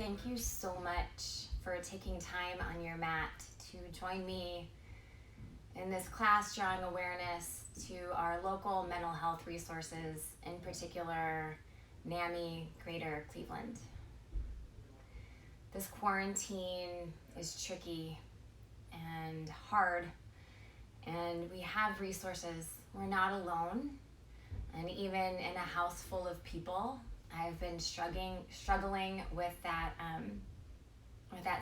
Thank you so much for taking time on your mat to join me in this class drawing awareness to our local mental health resources, in particular, NAMI Greater Cleveland. This quarantine is tricky and hard, and we have resources. We're not alone, and even in a house full of people, I've been struggling with that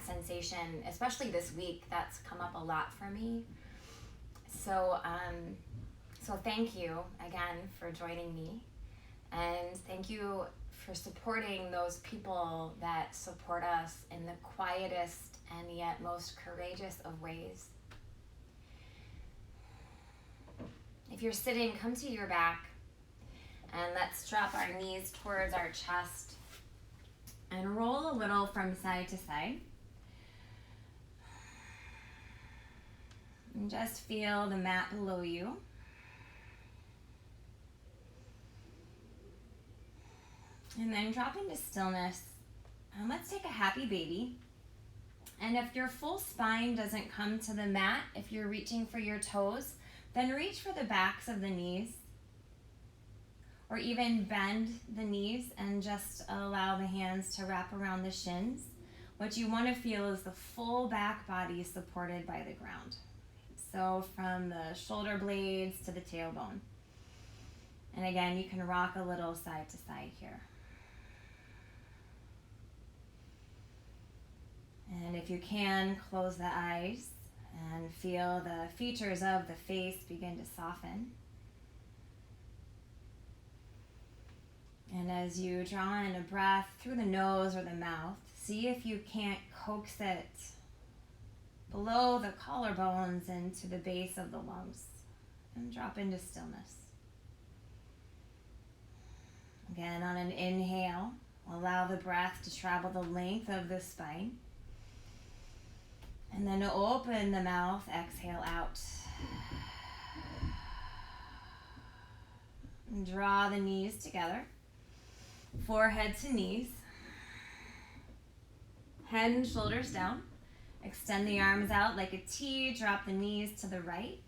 sensation, especially this week. That's come up a lot for me. So thank you again for joining me, and thank you for supporting those people that support us in the quietest and yet most courageous of ways. If you're sitting, come to your back. And let's drop our knees towards our chest and roll a little from side to side. And just feel the mat below you. And then drop into stillness. And let's take a happy baby. And if your full spine doesn't come to the mat, if you're reaching for your toes, then reach for the backs of the knees. Or even bend the knees and just allow the hands to wrap around the shins. What you want to feel is the full back body supported by the ground. So from the shoulder blades to the tailbone. And again, you can rock a little side to side here. And if you can, close the eyes and feel the features of the face begin to soften. And as you draw in a breath through the nose or the mouth, see if you can't coax it below the collarbones into the base of the lungs, and drop into stillness. Again, on an inhale, allow the breath to travel the length of the spine. And then open the mouth, exhale out. And draw the knees together. Forehead to knees, head and shoulders down. Extend the arms out like a T, drop the knees to the right.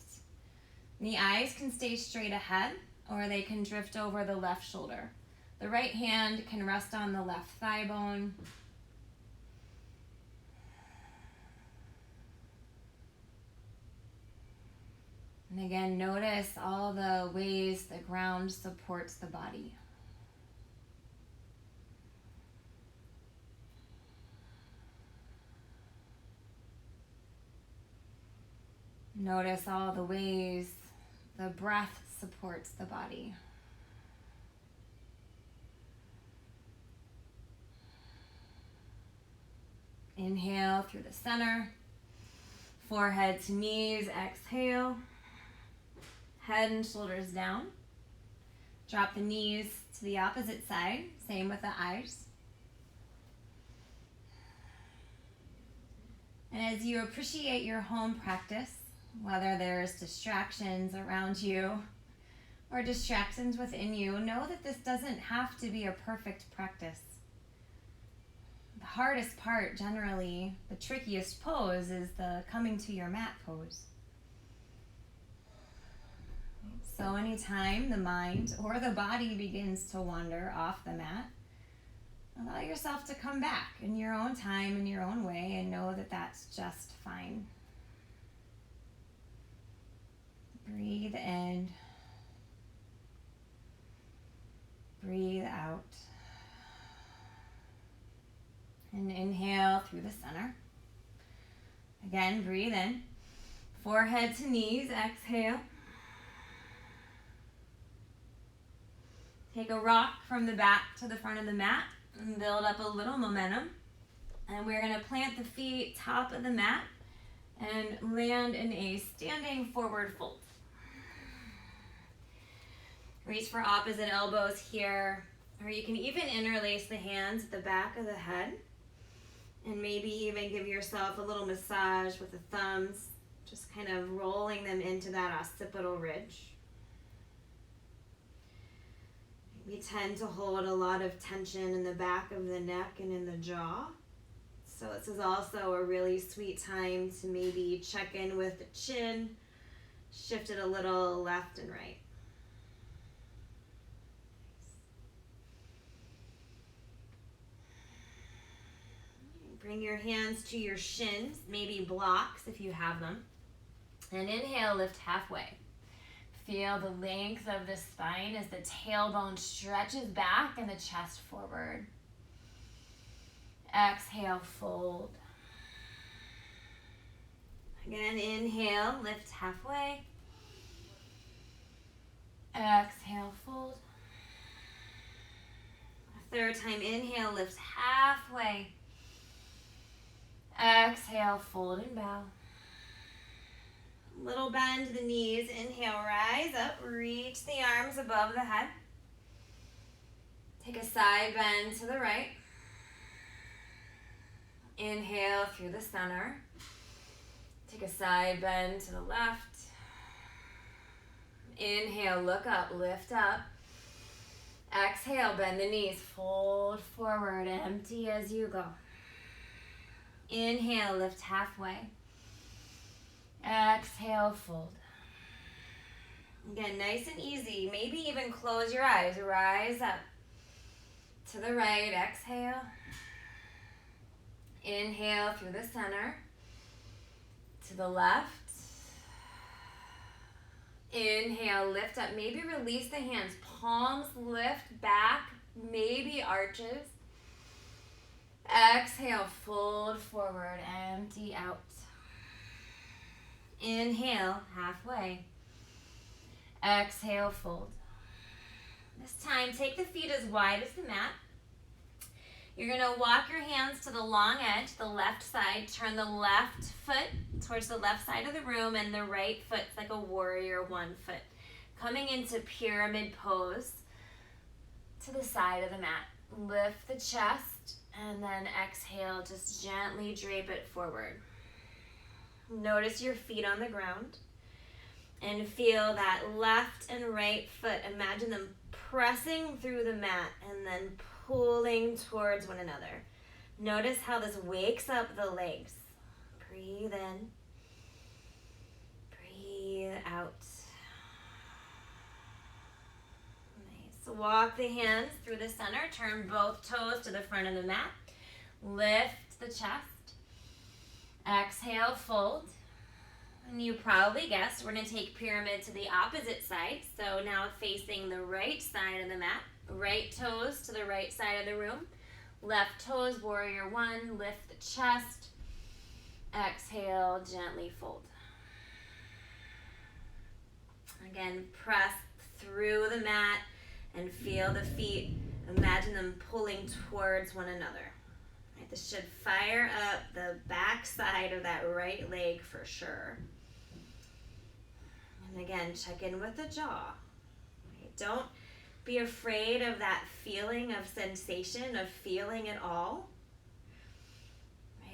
The eyes can stay straight ahead, or they can drift over the left shoulder. The right hand can rest on the left thigh bone. And again, notice all the ways the ground supports the body. Notice all the ways the breath supports the body. Inhale through the center, forehead to knees, exhale, head and shoulders down. Drop the knees to the opposite side, same with the eyes. And as you appreciate your home practice, whether there's distractions around you or distractions within you, know that this doesn't have to be a perfect practice. The hardest part, generally, the trickiest pose, is the coming to your mat pose. So anytime the mind or the body begins to wander off the mat, allow yourself to come back in your own time, in your own way, and know that that's just fine. Breathe in. Breathe out. And inhale through the center. Again, breathe in. Forehead to knees, exhale. Take a rock from the back to the front of the mat and build up a little momentum. And we're going to plant the feet top of the mat and land in a standing forward fold. Reach for opposite elbows here, or you can even interlace the hands at the back of the head and maybe even give yourself a little massage with the thumbs, just kind of rolling them into that occipital ridge. We tend to hold a lot of tension in the back of the neck and in the jaw. So this is also a really sweet time to maybe check in with the chin, shift it a little left and right. Bring your hands to your shins, maybe blocks if you have them. And inhale, lift halfway. Feel the length of the spine as the tailbone stretches back and the chest forward. Exhale, fold. Again, inhale, lift halfway. Exhale, fold. A third time, inhale, lift halfway. Exhale, fold and bow. Little bend to the knees. Inhale, rise up, reach the arms above the head. Take a side bend to the right. Inhale through the center. Take a side bend to the left. Inhale, look up, lift up. Exhale, bend the knees, fold forward, empty as you go. Inhale, lift halfway. Exhale, fold. Again, nice and easy. Maybe even close your eyes. Rise up to the right. Exhale. Inhale through the center. To the left. Inhale, lift up. Maybe release the hands. Palms lift back. Maybe arches. Exhale, fold forward. Empty out. Inhale, halfway. Exhale, fold. This time, take the feet as wide as the mat. You're going to walk your hands to the long edge, the left side. Turn the left foot towards the left side of the room, and the right foot's like a warrior 1 foot. Coming into pyramid pose to the side of the mat. Lift the chest, and then exhale, just gently drape it forward. Notice your feet on the ground and feel that left and right foot. Imagine them pressing through the mat and then pulling towards one another. Notice how this wakes up the legs. Breathe in. Breathe out. Nice. Walk the hands through the center. Turn both toes to the front of the mat. Lift the chest. Exhale, fold. And you probably guessed we're going to take pyramid to the opposite side. So now facing the right side of the mat. Right toes to the right side of the room. Left toes, warrior 1. Lift the chest. Exhale, gently fold. Again, press through the mat and feel the feet. Imagine them pulling towards one another. This should fire up the back side of that right leg for sure. And again, check in with the jaw. Don't be afraid of that feeling of sensation, of feeling it all.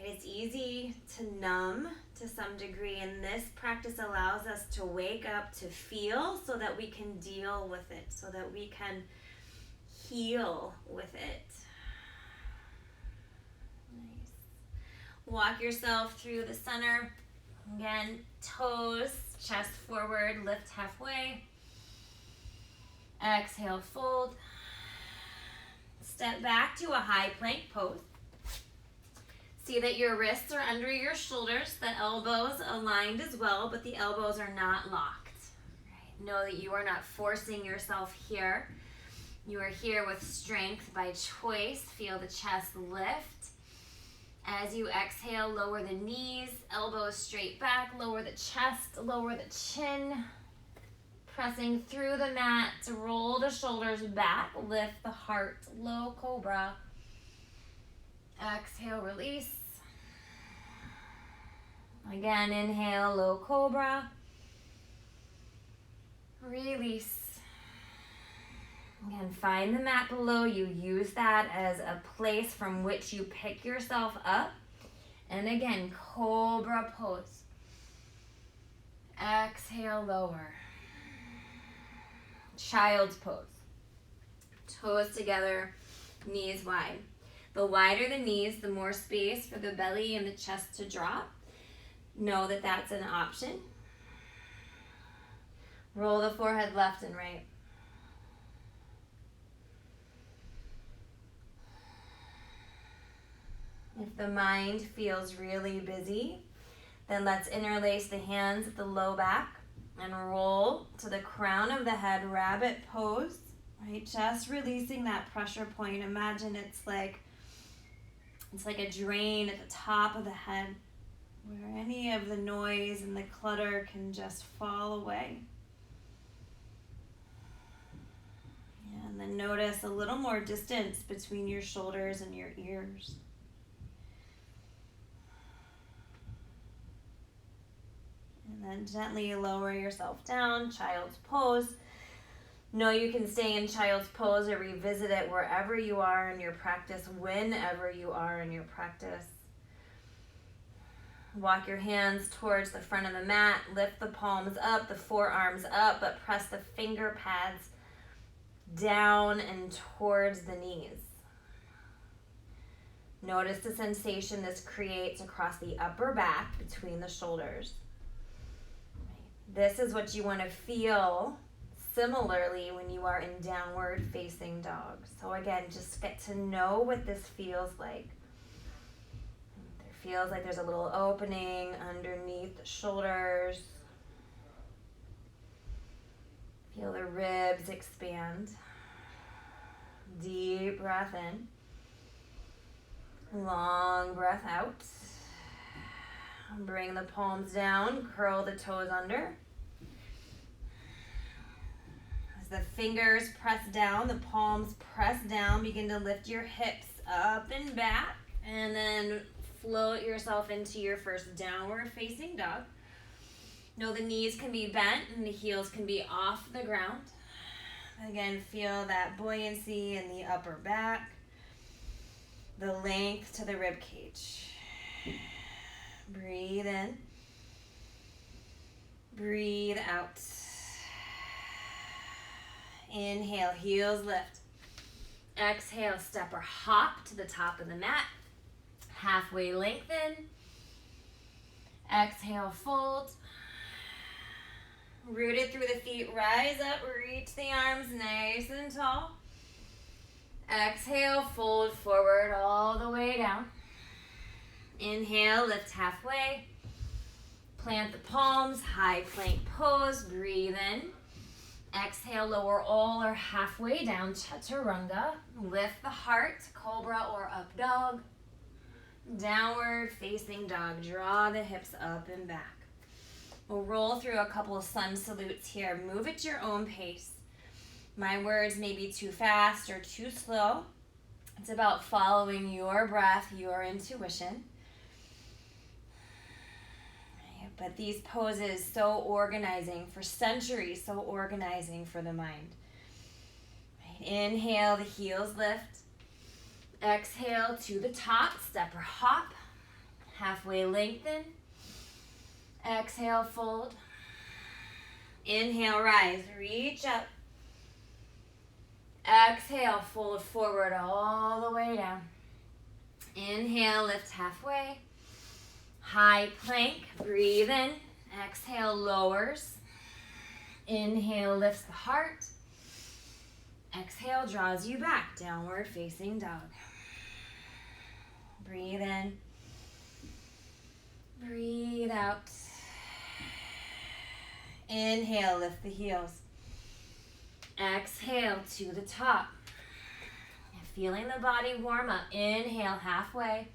It's easy to numb to some degree, and this practice allows us to wake up, to feel, so that we can deal with it, so that we can heal with it. Walk yourself through the center. Again, toes, chest forward, lift halfway. Exhale, fold. Step back to a high plank pose. See that your wrists are under your shoulders, the elbows aligned as well, but the elbows are not locked. Right? Know that you are not forcing yourself here. You are here with strength by choice. Feel the chest lift. As you exhale, lower the knees, elbows straight back, lower the chest, lower the chin. Pressing through the mat to roll the shoulders back, lift the heart, low cobra. Exhale, release. Again, inhale, low cobra. Release. Again, find the mat below you. Use that as a place from which you pick yourself up. And again, cobra pose. Exhale, lower. Child's pose. Toes together, knees wide. The wider the knees, the more space for the belly and the chest to drop. Know that that's an option. Roll the forehead left and right. If the mind feels really busy, then let's interlace the hands at the low back and roll to the crown of the head, rabbit pose, right? Just releasing that pressure point. Imagine it's like a drain at the top of the head where any of the noise and the clutter can just fall away. And then notice a little more distance between your shoulders and your ears. And then gently lower yourself down, child's pose. Know you can stay in child's pose or revisit it wherever you are in your practice, whenever you are in your practice. Walk your hands towards the front of the mat, lift the palms up, the forearms up, but press the finger pads down and towards the knees. Notice the sensation this creates across the upper back between the shoulders. This is what you want to feel similarly when you are in downward facing dog. So again, just get to know what this feels like. There feels like there's a little opening underneath the shoulders. Feel the ribs expand. Deep breath in. Long breath out. Bring the palms down, curl the toes under. As the fingers press down, the palms press down, begin to lift your hips up and back, and then float yourself into your first downward facing dog. Know the knees can be bent and the heels can be off the ground. Again, feel that buoyancy in the upper back, the length to the rib cage. Breathe in. Breathe out. Inhale, heels lift. Exhale, step or hop to the top of the mat. Halfway lengthen. Exhale, fold. Rooted through the feet, rise up, reach the arms nice and tall. Exhale, fold forward all the way down. Inhale, lift halfway. Plant the palms, high plank pose, breathe in. Exhale, lower all or halfway down, chaturanga. Lift the heart, cobra or up dog. Downward facing dog, draw the hips up and back. We'll roll through a couple of sun salutes here. Move at your own pace. My words may be too fast or too slow. It's about following your breath, your intuition. But these poses, so organizing for centuries, so organizing for the mind. Inhale, the heels lift. Exhale to the top, step or hop. Halfway lengthen. Exhale, fold. Inhale, rise, reach up. Exhale, fold forward all the way down. Inhale, lift halfway. High plank, breathe in. Exhale, lowers. Inhale, lifts the heart. Exhale, draws you back, downward facing dog. Breathe in. Breathe out. Inhale, lift the heels. Exhale to the top. Feeling the body warm up. Inhale, halfway.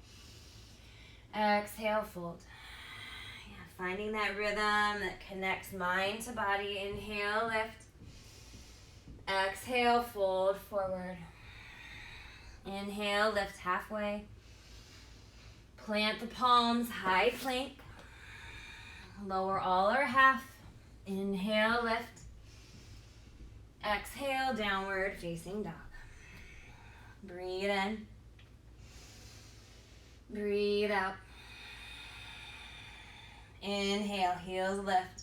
Exhale, fold. Yeah, finding that rhythm that connects mind to body. Inhale, lift. Exhale, fold forward. Inhale, lift halfway. Plant the palms, high plank. Lower all or half. Inhale, lift. Exhale, downward facing dog. Breathe in. Breathe out. Inhale, heels lift.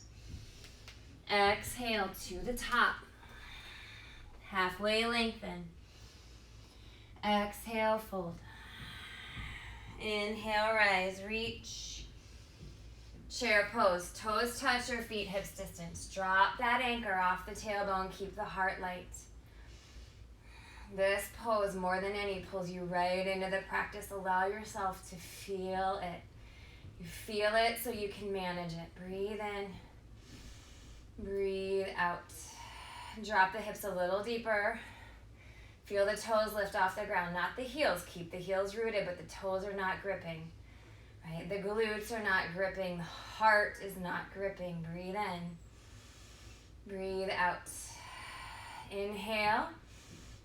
Exhale to the top. Halfway lengthen. Exhale, fold. Inhale, rise, reach. Chair pose. Toes touch your feet, hips distance. Drop that anchor off the tailbone. Keep the heart light. This pose, more than any, pulls you right into the practice. Allow yourself to feel it. You feel it so you can manage it. Breathe in. Breathe out. Drop the hips a little deeper. Feel the toes lift off the ground, not the heels. Keep the heels rooted, but the toes are not gripping. Right? The glutes are not gripping. The heart is not gripping. Breathe in. Breathe out. Inhale.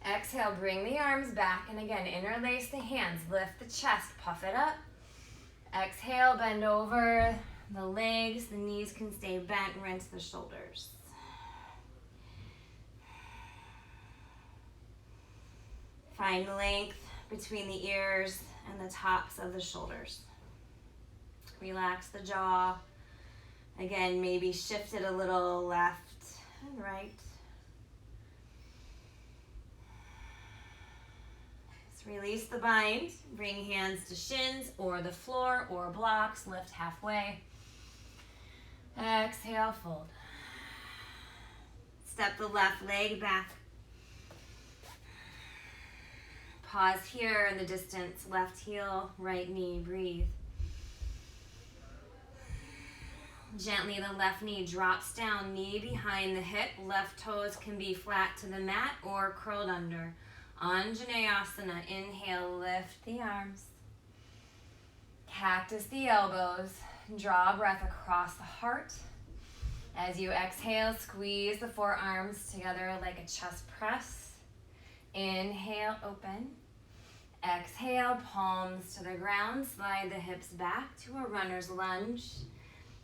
Exhale, bring the arms back. And again, interlace the hands. Lift the chest. Puff it up. Exhale, bend over the legs. The knees can stay bent. Rinse the shoulders. Find length between the ears and the tops of the shoulders. Relax the jaw. Again, maybe shift it a little left and right. Just release the bind. Bring hands to shins or the floor or blocks. Lift halfway. Exhale, fold. Step the left leg back. Pause here in the distance. Left heel, right knee. Breathe. Gently, the left knee drops down, knee behind the hip. Left toes can be flat to the mat or curled under. Anjaneyasana. Inhale, lift the arms. Cactus the elbows. Draw breath across the heart. As you exhale, squeeze the forearms together like a chest press. Inhale, open. Exhale, palms to the ground. Slide the hips back to a runner's lunge.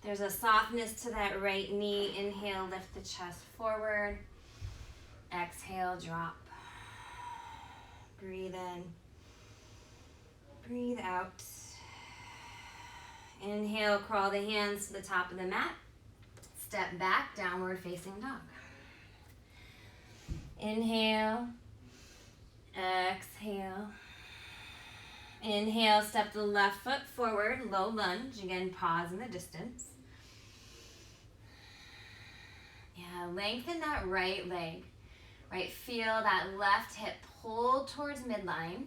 There's a softness to that right knee. Inhale, lift the chest forward. Exhale, drop. Breathe in. Breathe out. Inhale, crawl the hands to the top of the mat. Step back, downward facing dog. Inhale. Exhale. Inhale, step the left foot forward, low lunge. Again, pause in the distance. Yeah, lengthen that right leg. Right, feel that left hip pull towards midline.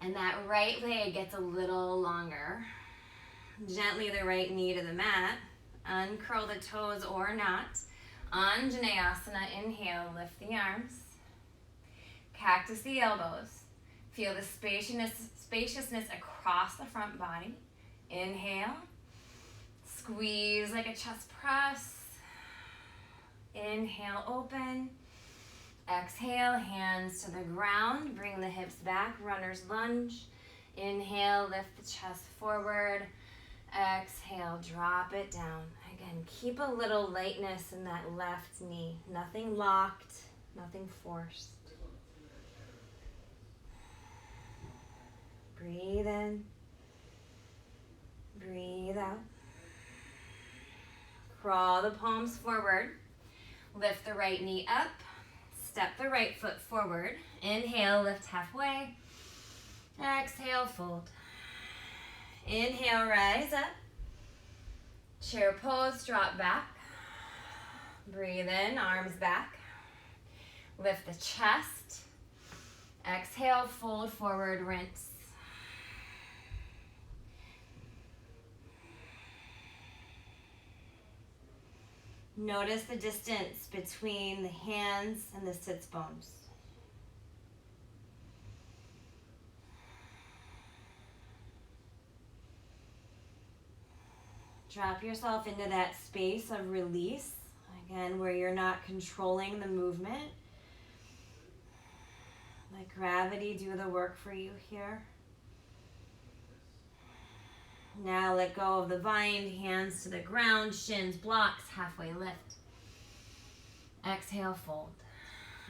And that right leg gets a little longer. Gently the right knee to the mat. Uncurl the toes or not. Anjaneyasana, inhale, lift the arms. Cactus the elbows. Feel the spaciousness across the front body. Inhale. Squeeze like a chest press. Inhale, open. Exhale, hands to the ground. Bring the hips back, runner's lunge. Inhale, lift the chest forward. Exhale, drop it down. Again, keep a little lightness in that left knee. Nothing locked, nothing forced. Breathe in. Breathe out. Crawl the palms forward. Lift the right knee up. Step the right foot forward. Inhale, lift halfway. Exhale, fold. Inhale, rise up. Chair pose, drop back. Breathe in, arms back. Lift the chest. Exhale, fold forward, rinse. Notice the distance between the hands and the sits bones. Drop yourself into that space of release, again, where you're not controlling the movement. Let gravity do the work for you here. Now let go of the bind, hands to the ground, shins, blocks, halfway lift. Exhale, fold.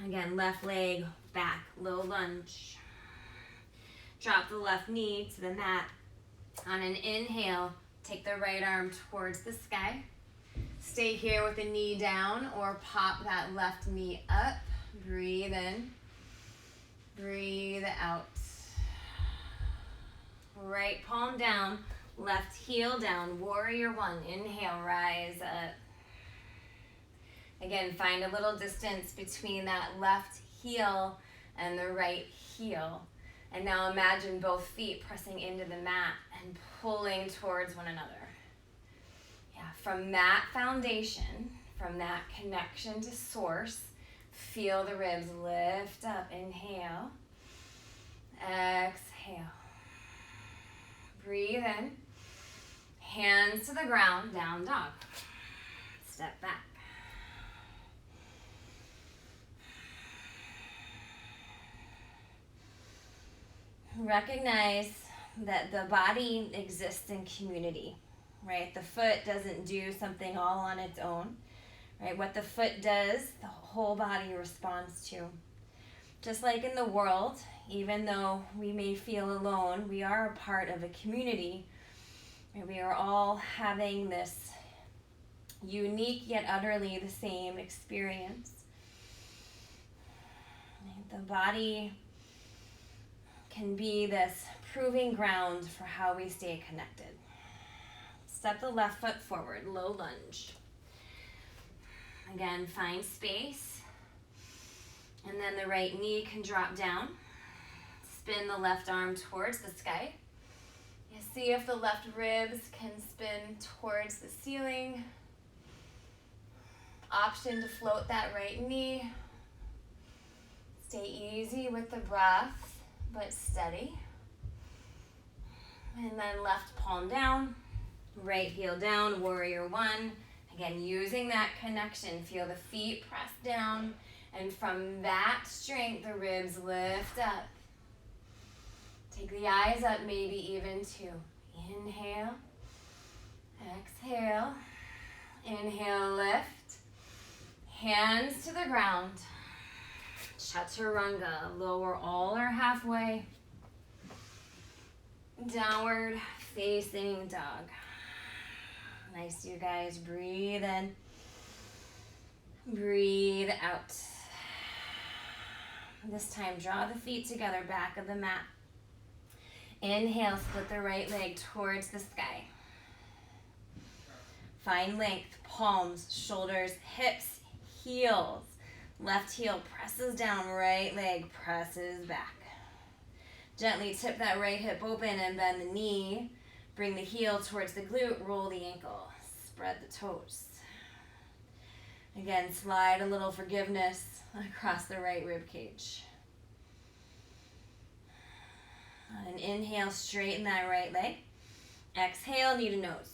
Again, left leg back, low lunge. Drop the left knee to the mat. On an inhale, take the right arm towards the sky. Stay here with the knee down or pop that left knee up. Breathe in. Breathe out. Right palm down, left heel down. Warrior one. Inhale, rise up. Again, find a little distance between that left heel and the right heel. And now imagine both feet pressing into the mat and pulling towards one another. Yeah, from that foundation, from that connection to source, feel the ribs lift up. Inhale. Exhale. Breathe in. Hands to the ground, down dog. Step back. Recognize that the body exists in community, right? The foot doesn't do something all on its own, right? What the foot does, the whole body responds to. Just like in the world, even though we may feel alone, we are a part of a community, and we are all having this unique yet utterly the same experience. The body can be this proving ground for how we stay connected. Step the left foot forward, low lunge. Again, find space. And then the right knee can drop down. Spin the left arm towards the sky. You see if the left ribs can spin towards the ceiling. Option to float that right knee. Stay easy with the breath, but steady. And then left palm down, right heel down, warrior one. Again, using that connection, feel the feet press down, and from that strength, the ribs lift up. Take the eyes up, maybe even two. Inhale, exhale, inhale, lift. Hands to the ground. Chaturanga, lower all or halfway. Downward facing dog. Nice, you guys. Breathe in. Breathe out. This time, draw the feet together, back of the mat. Inhale, split the right leg towards the sky. Find length, palms, shoulders, hips, heels. Left heel presses down, right leg presses back. Gently tip that right hip open and bend the knee. Bring the heel towards the glute, roll the ankle. Spread the toes. Again, slide a little forgiveness across the right rib cage. And inhale, straighten that right leg. Exhale, knee to nose.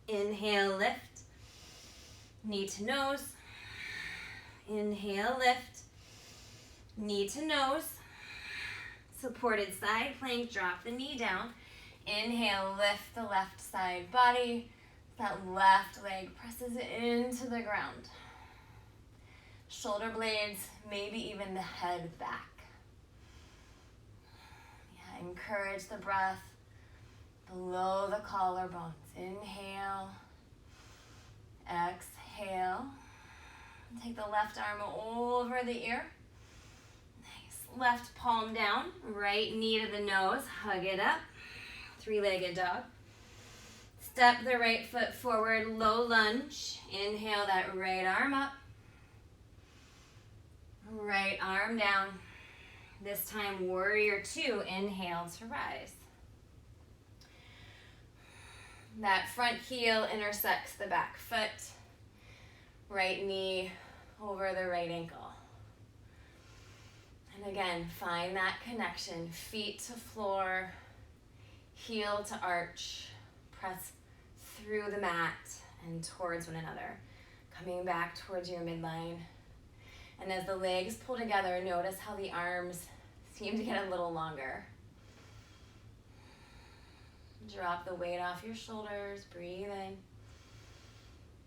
Inhale, lift. Knee to nose. Inhale, lift. Knee to nose. Supported side plank, drop the knee down. Inhale, lift the left side body. That left leg presses into the ground. Shoulder blades, maybe even the head back. Yeah, encourage the breath below the collarbones. Inhale, exhale. Take the left arm over the ear. Nice. Left palm down, right knee to the nose, hug it up. Three-legged dog. Step the right foot forward, low lunge. Inhale that right arm up. Right arm down. This time, warrior two. Inhale to rise. That front heel intersects the back foot. Right knee over the right ankle. And again, find that connection. Feet to floor, heel to arch. Press through the mat and towards one another. Coming back towards your midline. And as the legs pull together, notice how the arms seem to get a little longer. Drop the weight off your shoulders. Breathe in.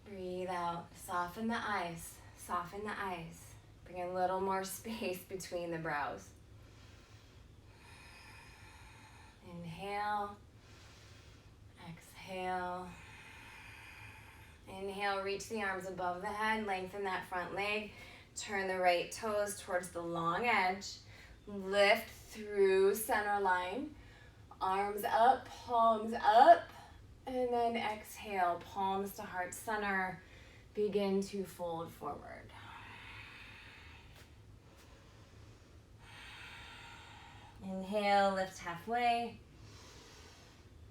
Breathe out. Soften the eyes. Soften the eyes. Bring a little more space between the brows. Inhale. Exhale. Inhale, reach the arms above the head. Lengthen that front leg. Turn the right toes towards the long edge. Lift through center line. Arms up, palms up, and then exhale, palms to heart center. Begin to fold forward. Inhale, lift halfway.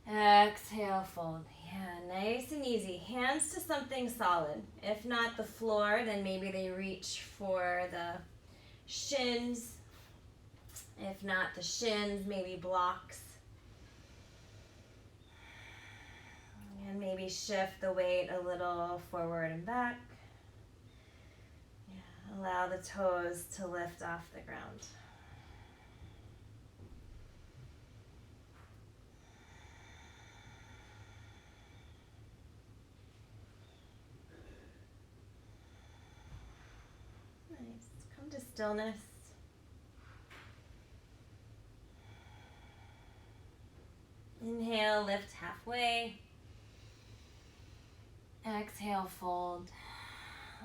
Exhale, fold. Yeah, nice and easy. Hands to something solid. If not the floor, then maybe they reach for the shins. If not the shins, maybe blocks. And maybe shift the weight a little forward and back. Yeah, allow the toes to lift off the ground. Nice. Come to stillness. Inhale, lift halfway. Exhale, fold.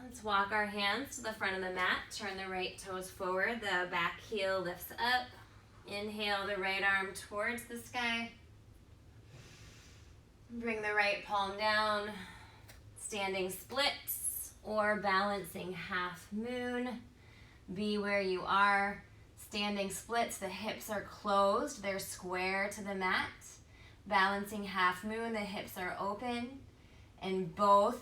Let's walk our hands to the front of the mat. Turn the right toes forward. The back heel lifts up. Inhale the right arm towards the sky. Bring the right palm down. Standing splits or balancing half moon. Be where you are. Standing splits, the hips are closed. They're square to the mat. Balancing half moon, the hips are open. In both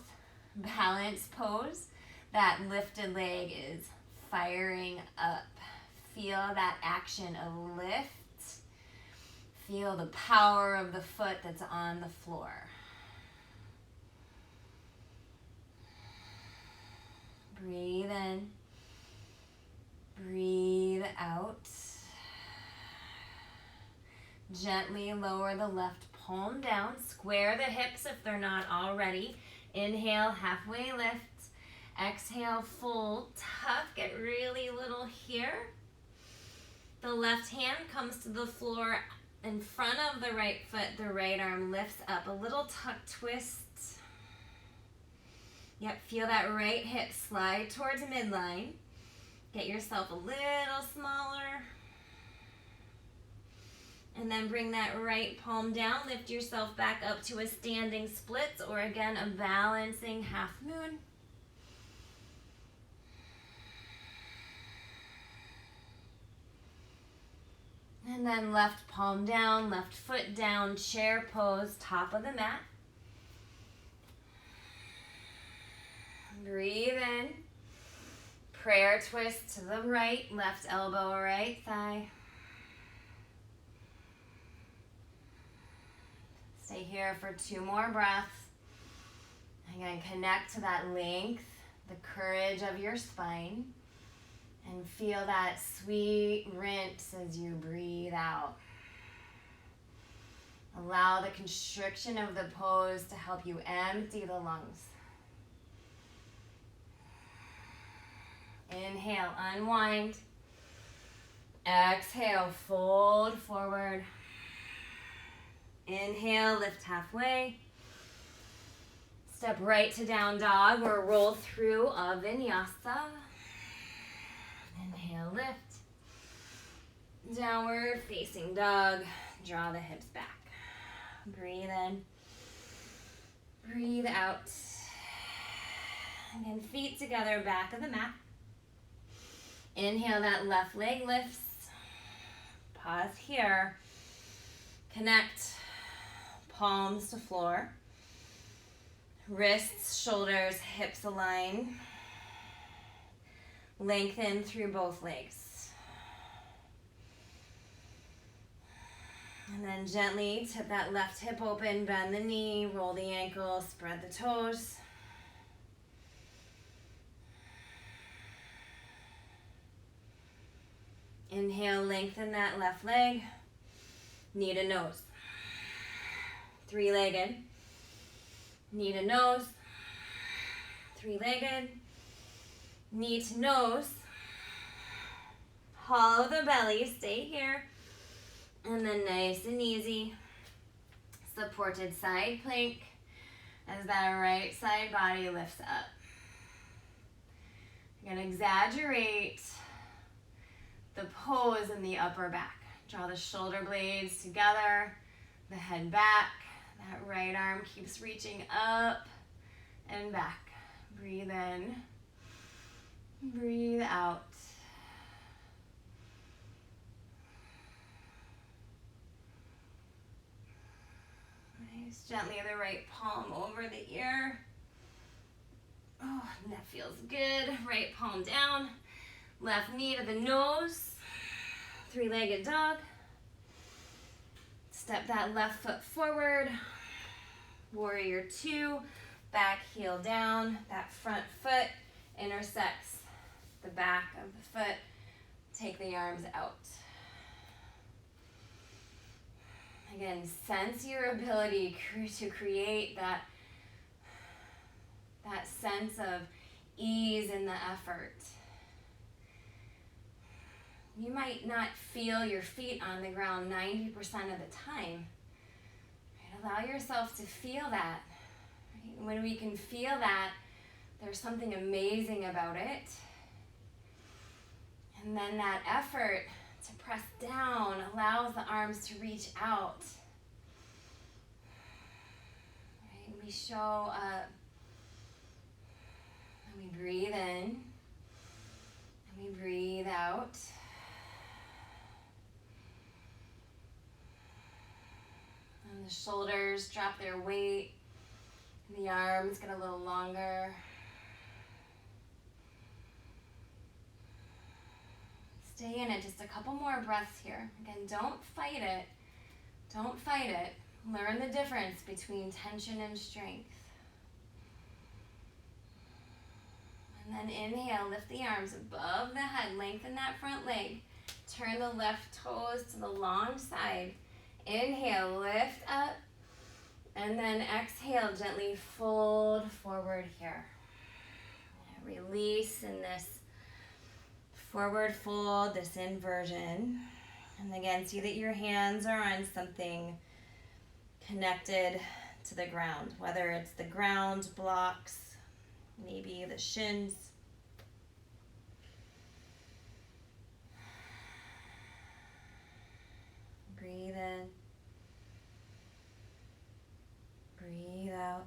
balance pose, that lifted leg is firing up. Feel that action of lift. Feel the power of the foot that's on the floor. Breathe in. Breathe out. Gently lower the left palm down. Square the hips if they're not already. Inhale, halfway lift. Exhale, fold. Tough. Get really little here. The left hand comes to the floor in front of the right foot. The right arm lifts up. A little tuck twist. Yep, feel that right hip slide towards midline. Get yourself a little smaller. And then bring that right palm down. Lift yourself back up to a standing splits or again a balancing half moon. And then left palm down, left foot down, chair pose, top of the mat. Breathe in. Prayer twist to the right, left elbow, right thigh. Stay here for 2 more breaths. Again, connect to that length, the courage of your spine, and feel that sweet rinse as you breathe out. Allow the constriction of the pose to help you empty the lungs. Inhale, unwind. Exhale, fold forward. Inhale, lift halfway. Step right to down dog or roll through a vinyasa. Inhale, lift. Downward facing dog. Draw the hips back. Breathe in. Breathe out. Again, feet together, back of the mat. Inhale, that left leg lifts. Pause here. Connect. Palms to floor. Wrists, shoulders, hips align. Lengthen through both legs. And then gently tip that left hip open, bend the knee, roll the ankle, spread the toes. Inhale, lengthen that left leg, knee to nose. 3-legged, knee to nose, 3-legged, knee to nose. Hollow the belly, stay here. And then nice and easy, supported side plank as that right side body lifts up. You're gonna exaggerate the pose in the upper back. Draw the shoulder blades together, the head back. That right arm keeps reaching up and back. Breathe in, breathe out. Nice, gently the right palm over the ear. Oh, that feels good. Right palm down, left knee to the nose. Three-legged dog. Step that left foot forward. Warrior two, back heel down. That front foot intersects the back of the foot. Take the arms out. Again, sense your ability to create that sense of ease in the effort. You might not feel your feet on the ground 90% of the time. Right? Allow yourself to feel that. Right? When we can feel that, there's something amazing about it. And then that effort to press down allows the arms to reach out. Right? We show up. And we breathe in. And we breathe out. And the shoulders drop their weight. And the arms get a little longer. Stay in it just a couple more breaths here. Again, don't fight it. Don't fight it. Learn the difference between tension and strength. And then inhale, lift the arms above the head, lengthen that front leg. Turn the left toes to the long side. Inhale, lift up. And then exhale, gently fold forward here. Release in this forward fold, this inversion. And again, see that your hands are on something connected to the ground, whether it's the ground blocks, maybe the shins. Breathe in. Breathe out.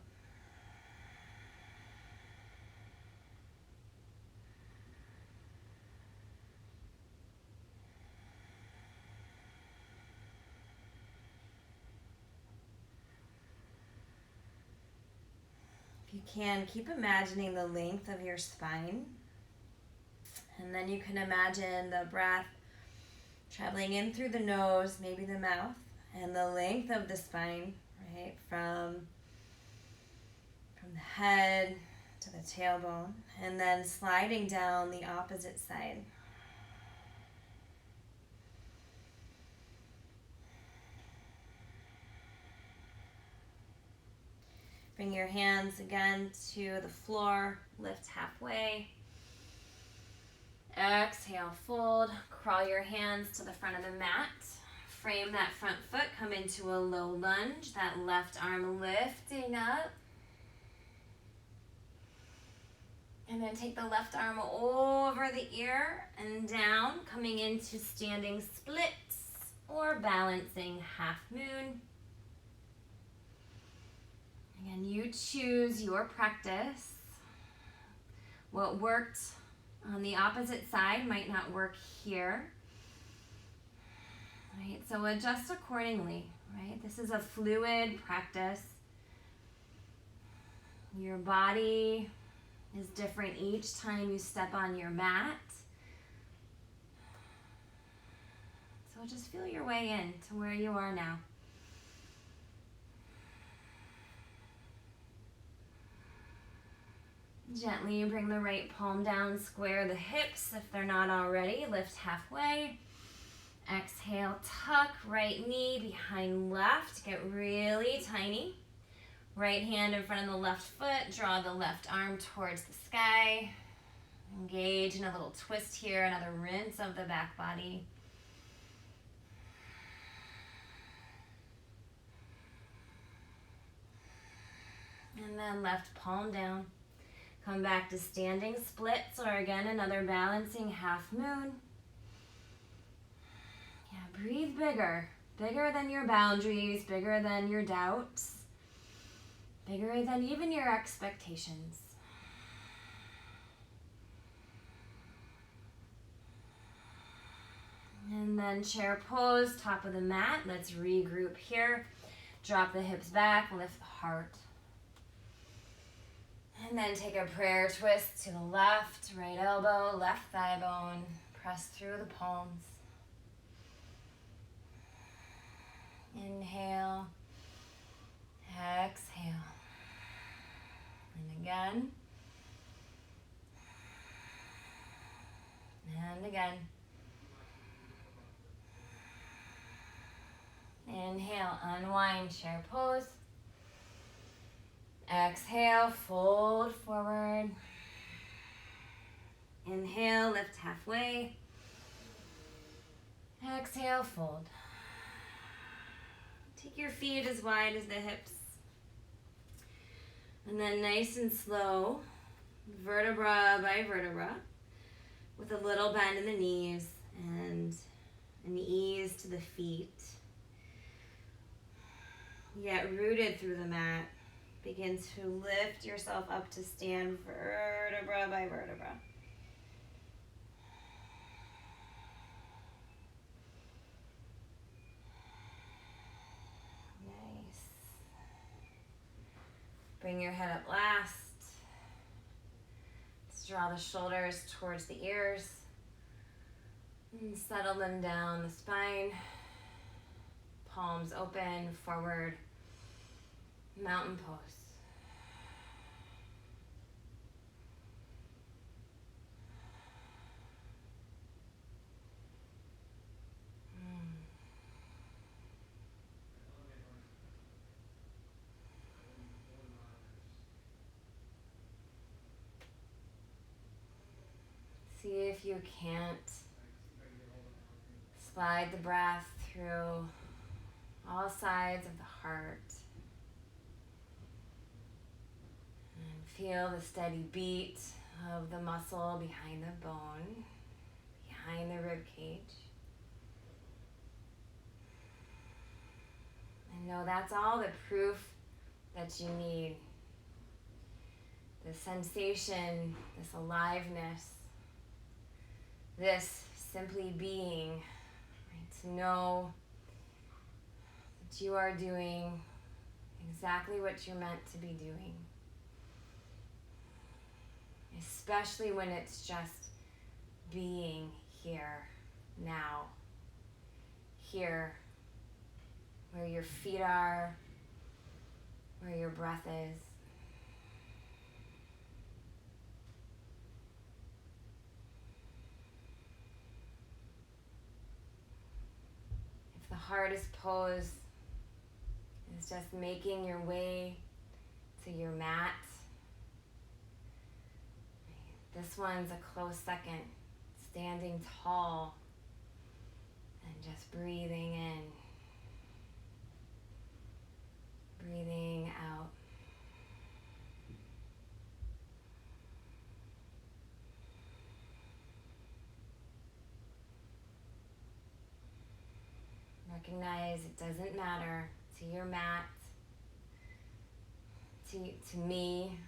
If you can, keep imagining the length of your spine. And then you can imagine the breath traveling in through the nose, maybe the mouth, and the length of the spine, right, from the head to the tailbone, and then sliding down the opposite side. Bring your hands again to the floor, lift halfway. Exhale, fold, crawl your hands to the front of the mat. Frame that front foot, come into a low lunge, that left arm lifting up. And then take the left arm over the ear and down, coming into standing splits or balancing half moon. Again, you choose your practice. What worked on the opposite side might not work here. Right, so adjust accordingly, right? This is a fluid practice. Your body is different each time you step on your mat. So just feel your way in to where you are now. Gently bring the right palm down, square the hips if they're not already. Lift halfway. Exhale, tuck right knee behind left. Get really tiny. Right hand in front of the left foot. Draw the left arm towards the sky. Engage in a little twist here. Another rinse of the back body. And then left palm down. Come back to standing splits, or again, another balancing half moon. Yeah, breathe bigger. Bigger than your boundaries, bigger than your doubts, bigger than even your expectations. And then chair pose, top of the mat. Let's regroup here. Drop the hips back, lift the heart. And then take a prayer twist to the left, right elbow, left thigh bone. Press through the palms. Inhale. Exhale. And again. And again. Inhale, unwind, chair pose. Exhale, fold forward. Inhale, lift halfway. Exhale, fold. Take your feet as wide as the hips. And then nice and slow, vertebra by vertebra, with a little bend in the knees and an ease to the feet. Get rooted through the mat. Begin to lift yourself up to stand vertebra by vertebra. Nice. Bring your head up last. Let's draw the shoulders towards the ears. And settle them down the spine. Palms open, forward. Mountain pose. See if you can't slide the breath through all sides of the heart. And feel the steady beat of the muscle behind the bone, behind the rib cage. And know that's all the proof that you need. The sensation, this aliveness, this simply being, right? To know that you are doing exactly what you're meant to be doing. Especially when it's just being here, now. Here, where your feet are, where your breath is. If the hardest pose is just making your way to your mat, this one's a close second. Standing tall and just breathing in, breathing out. Recognize it doesn't matter to your mat, to me,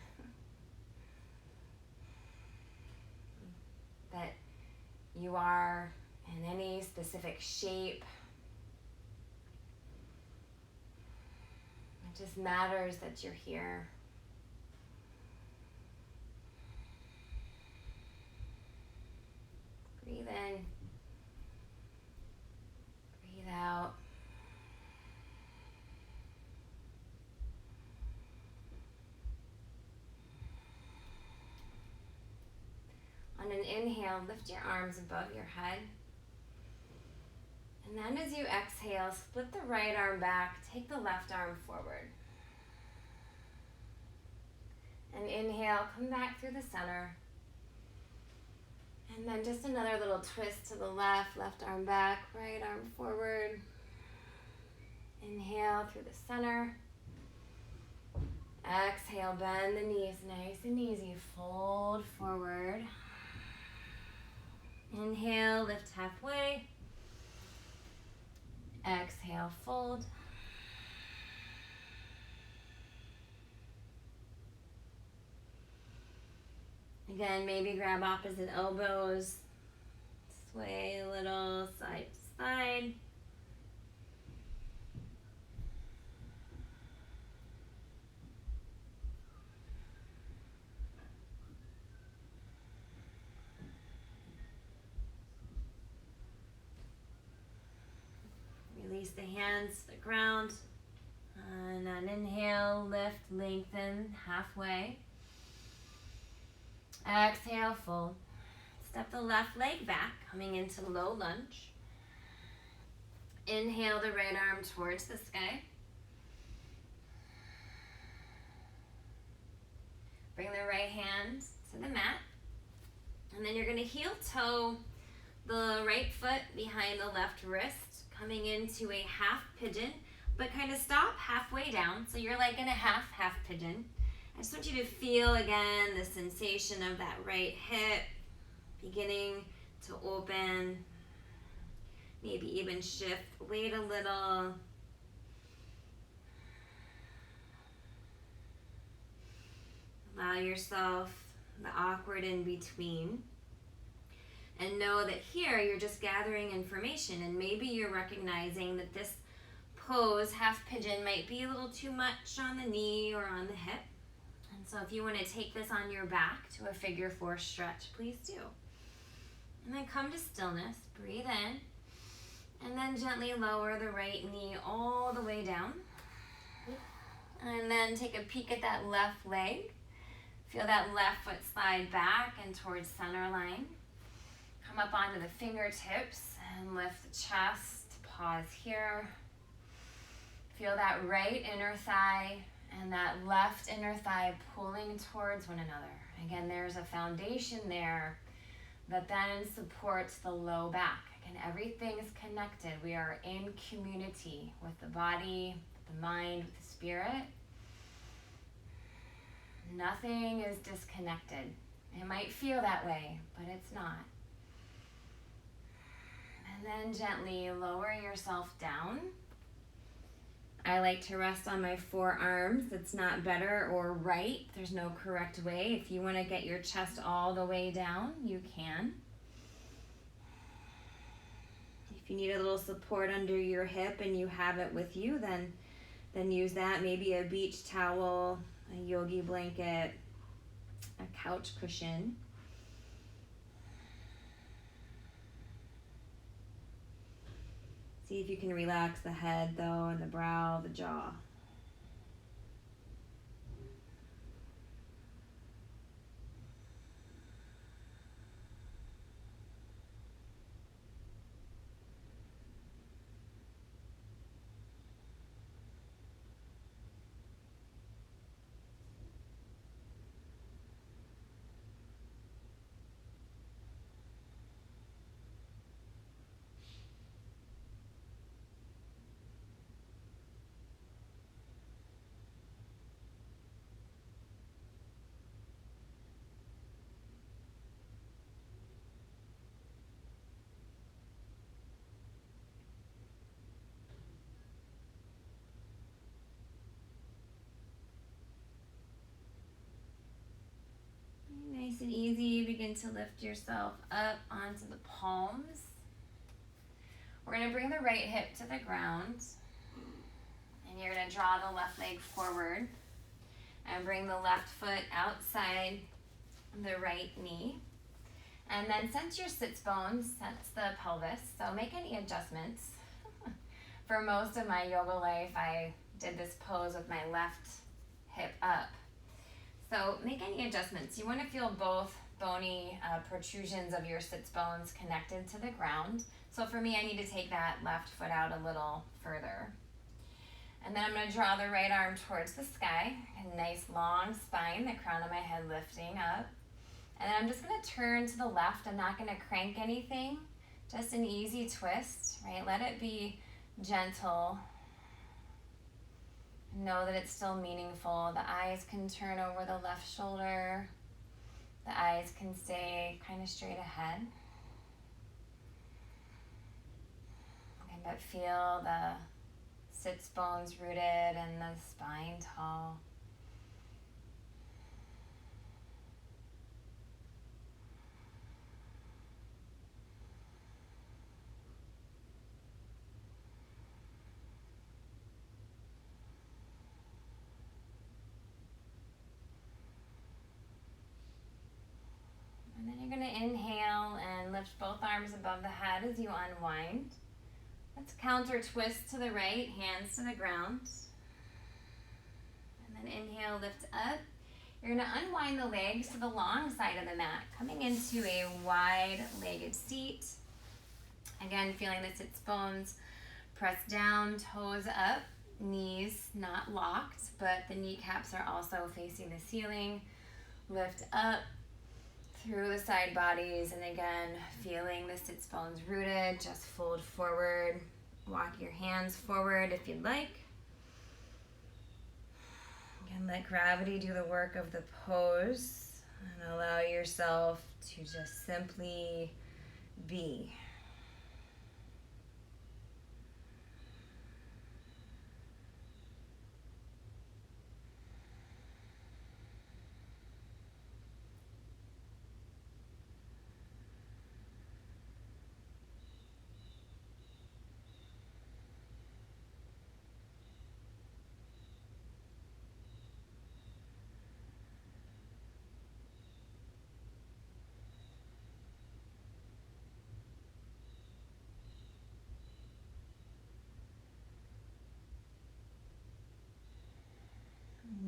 that you are in any specific shape. It just matters that you're here. Breathe in. Breathe out. On an inhale, lift your arms above your head. And then as you exhale, split the right arm back, take the left arm forward. And inhale, come back through the center. And then just another little twist to the left arm back, right arm forward. Inhale through the center. Exhale, bend the knees nice and easy, fold forward. Inhale, lift halfway. hold. Again, maybe grab opposite elbows. Sway a little side to side. Release the hands to the ground. And an inhale, lift, lengthen halfway. Exhale, fold. Step the left leg back, coming into low lunge. Inhale the right arm towards the sky. Bring the right hand to the mat. And then you're going to heel toe the right foot behind the left wrist, coming into a half pigeon, but kind of stop halfway down. So you're like in a half pigeon. I just want you to feel again the sensation of that right hip beginning to open. Maybe even shift weight a little. Allow yourself the awkward in between. And know that here you're just gathering information, and maybe you're recognizing that this pose, half pigeon, might be a little too much on the knee or on the hip. And so if you want to take this on your back to a figure 4 stretch, please do. And then come to stillness, breathe in, and then gently lower the right knee all the way down. And then take a peek at that left leg. Feel that left foot slide back and towards center line. Come up onto the fingertips and lift the chest. Pause here. Feel that right inner thigh and that left inner thigh pulling towards one another. Again, there's a foundation there that then supports the low back. Again, everything is connected. We are in community with the body, the mind, with the spirit. Nothing is disconnected. It might feel that way, but it's not. And then gently lower yourself down. I like to rest on my forearms. It's not better or right. There's no correct way. If you want to get your chest all the way down, you can. If you need a little support under your hip and you have it with you, then use that. Maybe a beach towel, a yogi blanket, a couch cushion. See if you can relax the head though, and the brow, the jaw. Nice and easy, begin to lift yourself up onto the palms. We're going to bring the right hip to the ground, and you're going to draw the left leg forward and bring the left foot outside the right knee. And then sense your sits bones, sense the pelvis. So make any adjustments. For most of my yoga life, I did this pose with my left hip up. So make any adjustments. You want to feel both bony protrusions of your sits bones connected to the ground. So for me, I need to take that left foot out a little further. And then I'm going to draw the right arm towards the sky. A nice long spine, the crown of my head lifting up. And then I'm just going to turn to the left. I'm not going to crank anything. Just an easy twist, right? Let it be gentle. Know that it's still meaningful. The eyes can turn over the left shoulder. The eyes can stay kind of straight ahead. Okay, but feel the sits bones rooted and the spine tall. And then you're going to inhale and lift both arms above the head as you unwind. Let's counter twist to the right, hands to the ground. And then inhale, lift up. You're going to unwind the legs to the long side of the mat, coming into a wide-legged seat. Again, feeling the sits bones press down, toes up, knees not locked, but the kneecaps are also facing the ceiling. Lift up through the side bodies, and again, feeling the sits bones rooted. Just fold forward. Walk your hands forward if you'd like. Again, let gravity do the work of the pose, and allow yourself to just simply be.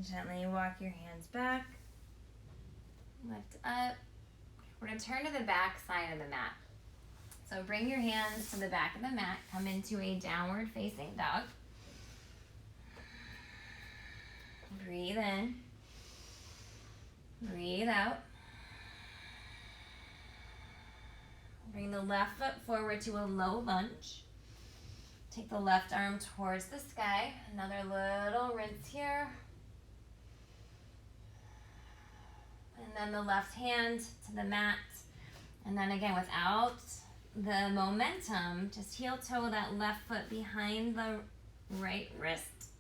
Gently walk your hands back, lift up. We're going to turn to the back side of the mat. So bring your hands to the back of the mat, come into a downward facing dog. Breathe in, breathe out. Bring the left foot forward to a low lunge. Take the left arm towards the sky. Another little rinse here. And then the left hand to the mat. And then again, without the momentum, just heel toe that left foot behind the right wrist.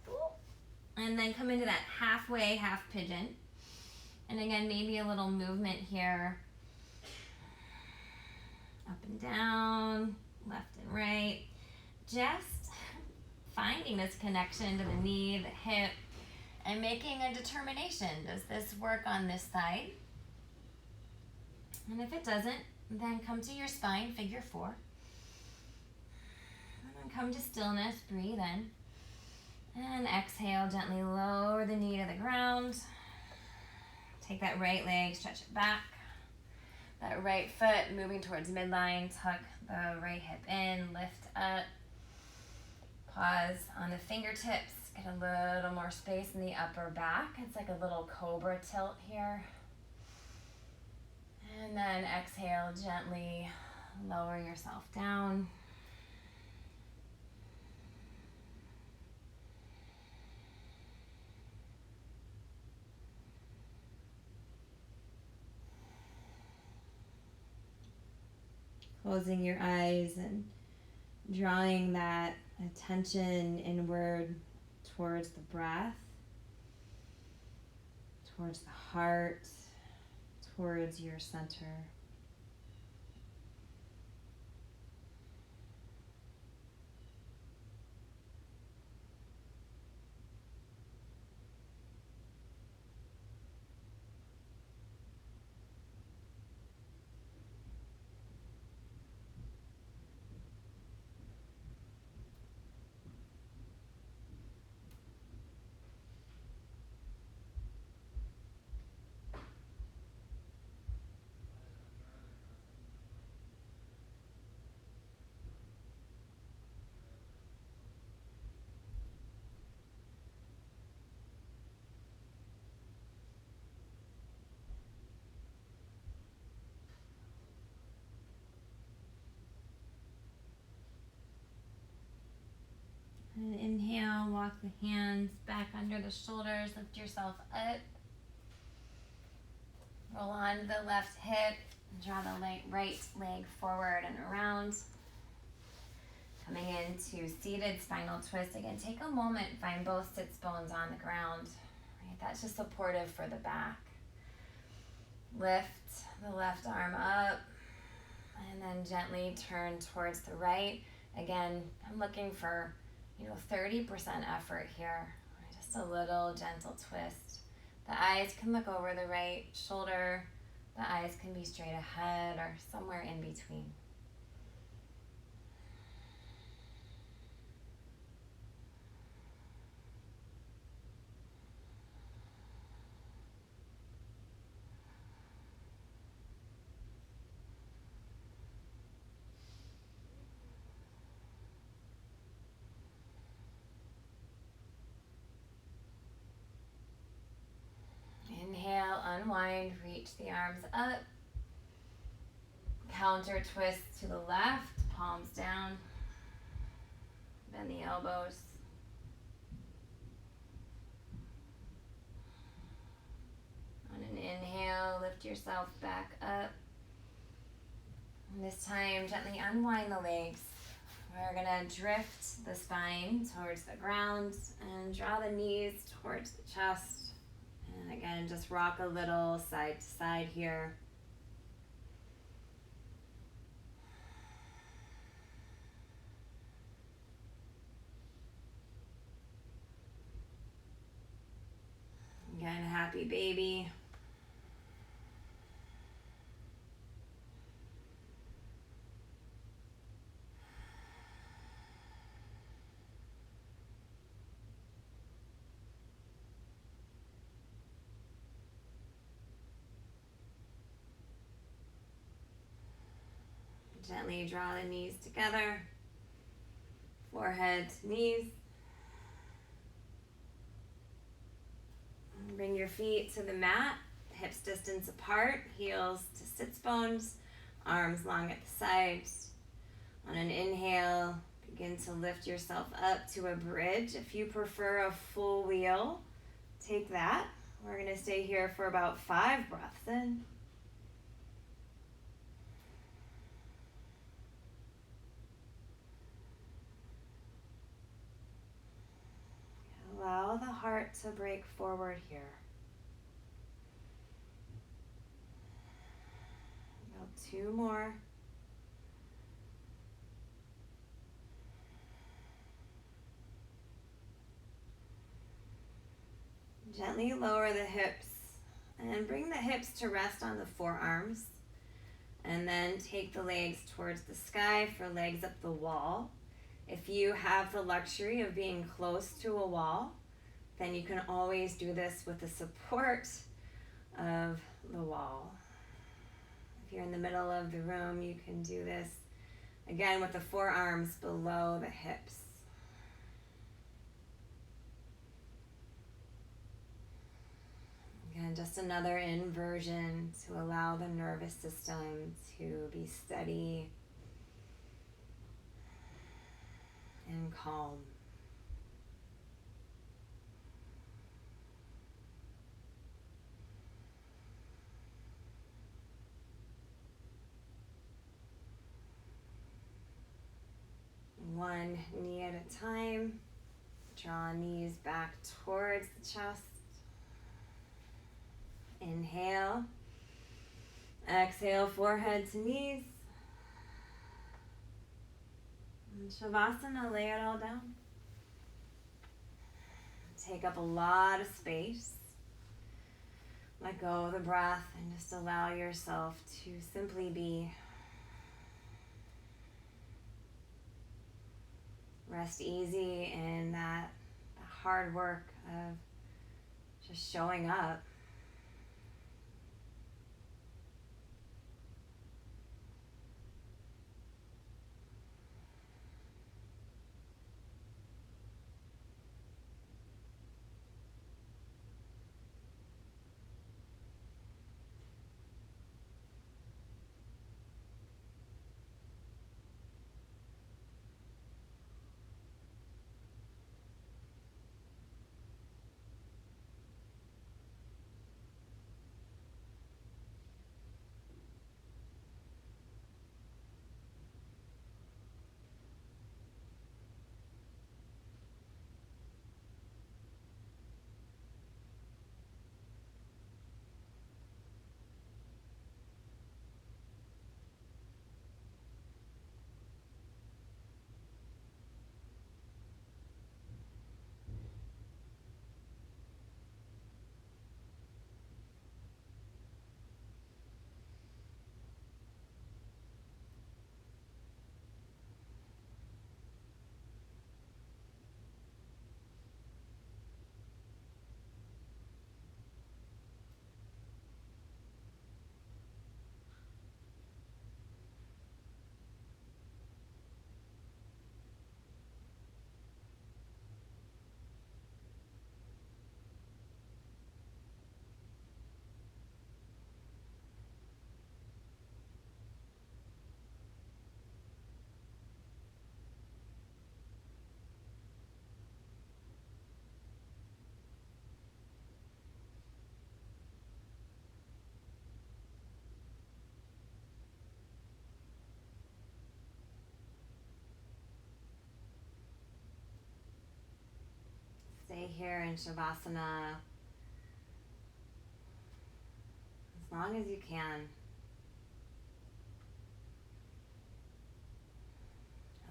And then come into that halfway, half pigeon. And again, maybe a little movement here. Up and down, left and right. Just finding this connection to the knee, the hip, and making a determination. Does this work on this side? And if it doesn't, then come to your spine, figure 4. And then come to stillness, breathe in. And exhale, gently lower the knee to the ground. Take that right leg, stretch it back. That right foot moving towards midline, tuck the right hip in, lift up. Pause on the fingertips. Get a little more space in the upper back. It's like a little cobra tilt here. And then exhale, gently lower yourself down. Closing your eyes and drawing that attention inward towards the breath, towards the heart, towards your center. And inhale, walk the hands back under the shoulders, lift yourself up. Roll on the left hip, draw the right leg forward and around. Coming into seated spinal twist. Again, take a moment, find both sits bones on the ground. Right? That's just supportive for the back. Lift the left arm up and then gently turn towards the right. Again, I'm looking for 30% effort here. Just a little gentle twist. The eyes can look over the right shoulder. The eyes can be straight ahead or somewhere in between. Inhale, unwind, reach the arms up. Counter twist to the left, palms down. Bend the elbows. On an inhale, lift yourself back up. And this time, gently unwind the legs. We're gonna drift the spine towards the ground and draw the knees towards the chest. And again, just rock a little side to side here. Again, happy baby. Gently draw the knees together, forehead to knees. Bring your feet to the mat, hips distance apart, heels to sits bones, arms long at the sides. On an inhale, begin to lift yourself up to a bridge. If you prefer a full wheel, take that. We're going to stay here for about 5 breaths in. Allow the heart to break forward here. About 2 more. Gently lower the hips and bring the hips to rest on the forearms. And then take the legs towards the sky for legs up the wall. If you have the luxury of being close to a wall, then you can always do this with the support of the wall. If you're in the middle of the room, you can do this again with the forearms below the hips. Again, just another inversion to allow the nervous system to be steady and calm. One knee at a time. Draw knees back towards the chest. Inhale. Exhale, forehead to knees. And Shavasana, lay it all down. Take up a lot of space. Let go of the breath and just allow yourself to simply be. Rest easy in that hard work of just showing up. stay here in Shavasana as long as you can.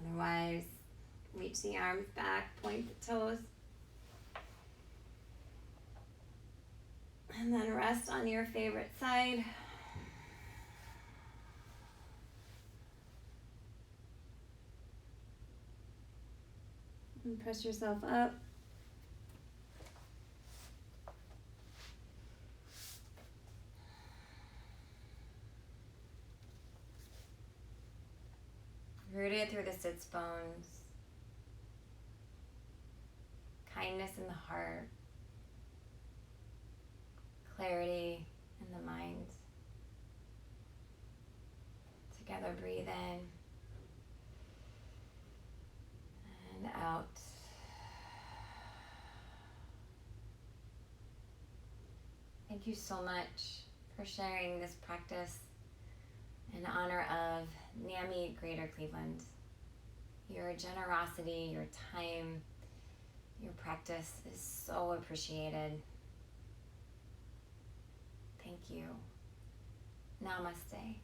Otherwise, reach the arms back, point the toes. And then rest on your favorite side. And press yourself up. Rooted through the sits bones. Kindness in the heart. Clarity in the mind. Together, breathe in and out. Thank you so much for sharing this practice in honor of NAMI Greater Cleveland. Your generosity, your time, your practice is so appreciated. Thank you. Namaste.